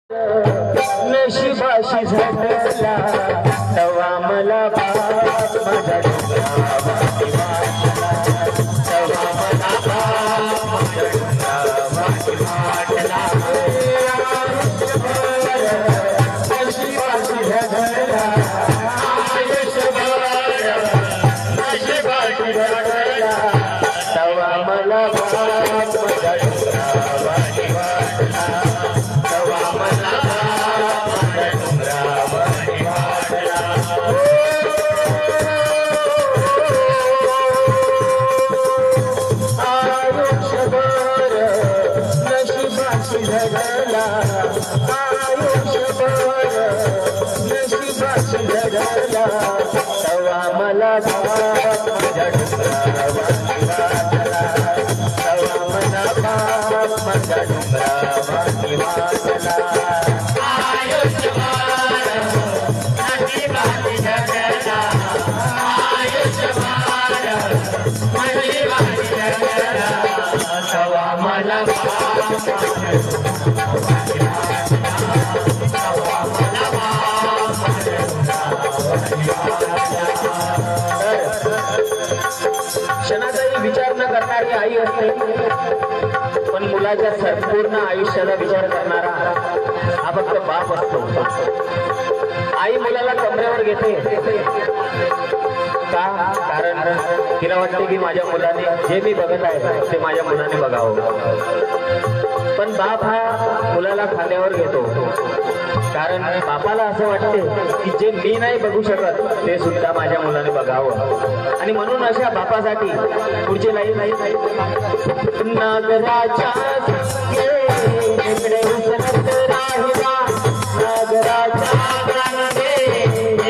नशिबाशी झटला तवा मला बाप माझा डोंगरावाटी वाटला, तवा मला बाप माझा डोंगरावाटी वाटला. नशिबाशी झटला नशिबाशी झटला तवा मला बाप माझा डोंगरावाटी वाटला, तवा मला झगला आयुष्यभर नशिबाशी झगला तवा मला बाप माझ्या डोंगरावाटी वाटला, तवा मला बाप माझ्या डोंगरावाटी वाटला. आयुष्यभर नशिबाशी झगला आयुष्यभर नशिबाशी झगला तवा मला क्षणाचाही विचार न करणारी आई असते, पण मुलाच्या संपूर्ण आयुष्याचा विचार करणारा हा फक्त बाप असतो. आई मुलाला कमरेवर घेते का? कारण तिला वाटते की माझ्या मुलाने जे मी बघत आहे ते माझ्या मुलाने बघावं. पण बाप हा मुलाला खांद्यावर घेतो कारण बापाला असं वाटते की जे मी नाही बघू शकत ते सुद्धा माझ्या मुलाने बघावं. आणि म्हणून अशा बापासाठी पुढची लाईन नागराच्या इकडे उसळत राहिला, नागराच्या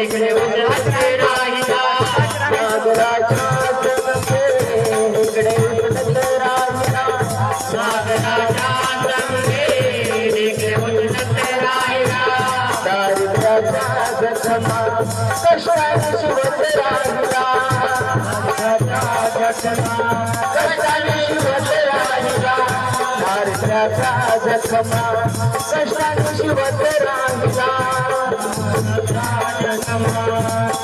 इकडे उसळत राहिला, नागराच्या इकडे उसळत राहिला, नागराच्या इकडे उसळत राहिला. दारिद्र्याच्या जखमा कष्टाने शिवत राहिला, कष्टाने शिवत राहिला, दारिद्र्याच्या जखमा कष्टाने शिवत राहिला,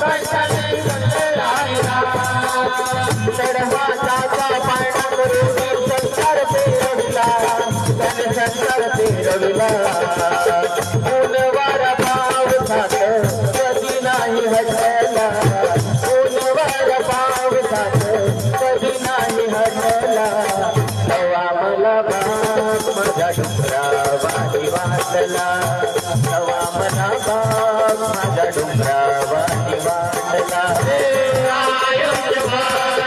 कष्टाने शिवत राहिला. चढवाचा पाळणा करून संसार पेरविला, त्याने संसार पेरविला. ऊनवारा पावसात कधी नाही हटला, ऊनवारा पावसात कधी नाही हटला. तवा मला बाप माझ्या डोंगरावाटी वाटला, तवा मला बाप माझ्या डोंगरावाटी वाटला. आयुष्यभर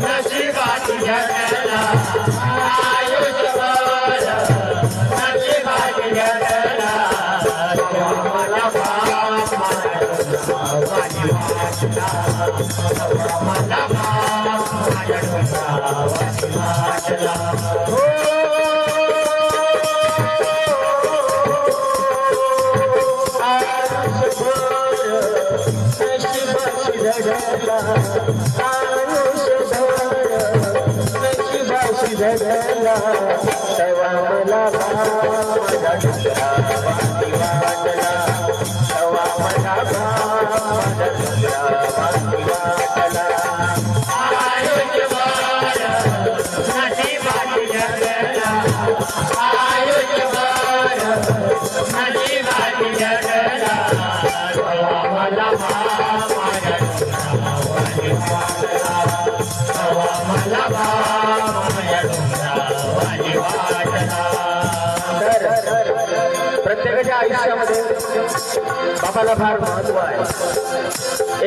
नशिबाशी झगला, आयुष्यभर नशिबाशी झगला तवा मला बाप माझ्या डोंगरावाटी वाटला, तवा मला बाप माझ्या डोंगरावाटी वाटला. नशिबाशी झगला आयुष्यभर नशिबाशी झगला तवा मला बाप माझ्या डोंगरावाटी वाटला, तवा मला बाप माझ्या डोंगरावाटी वाटला. आयुष्यभर नशिबाशी झगला, आयुष्यभर नशिबाशी झगला तवा मला बाप माझ्या डोंगरावाटी वाटला, तवा मला बाप माझ्या डोंगरावाटी वाटला. प्रत्येकाच्या आयुष्यामध्ये बापाला फार महत्व आहे.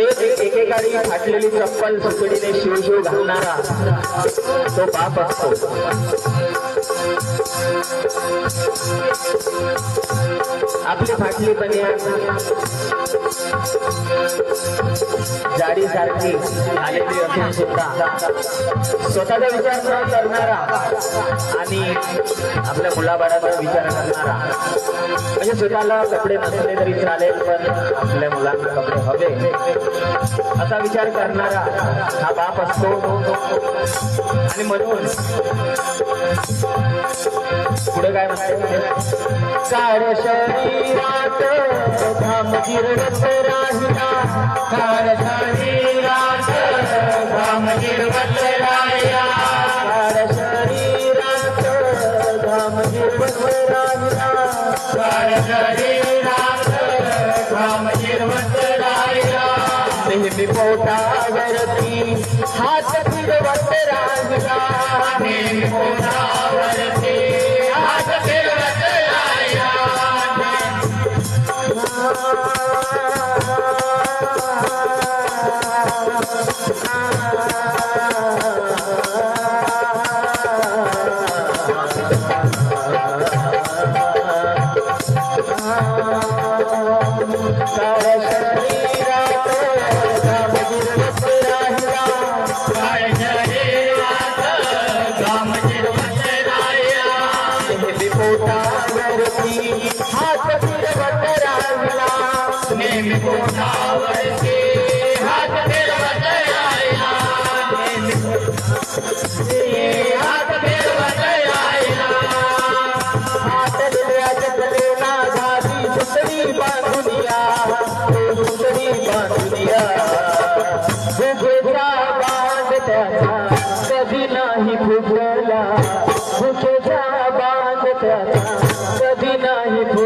एकेकाळी फाटलेली चप्पल सुकडीने शिवशिव घालणारा तो बाप असतो. आपली फाटली बनियान जाडीसारखी झालेली असून सुद्धा स्वतःचा विचार न करणारा आणि आपल्या मुलाबाळाचा विचार करणारा म्हणजे स्वतःला कपडे नसले तरी चालेल, पण आपल्या मुलांना कपडे हवे असा विचार करणारा हा बाप असतो. आणि म्हणून पुढे काय म्हणते, काळ शरीरात धाम गिरवत राहिला, काळ शरीरात धाम गिरवत राहिला, काळ शरीरात धाम गिरवत राहिला, काळ शरीरात धाम गिरवत राहिला. नेहमी पोटावरती हात फिरवत राहिला, नेहमी पोटावरती हात फिरवत राहिला. हात फिरवत राहिला, नेहमी पोटावरती हात फिरवत राहिला, हात फिरवत राहिला. हात दिल्याच्या कलेला झाली सुंदरी बांधुनिया, सुंदरी बांधुनिया. भुकेचा बांध त्याचा कधी नाही फुगला, भुकेचा बांध त्याचा कधी नाही फुगला.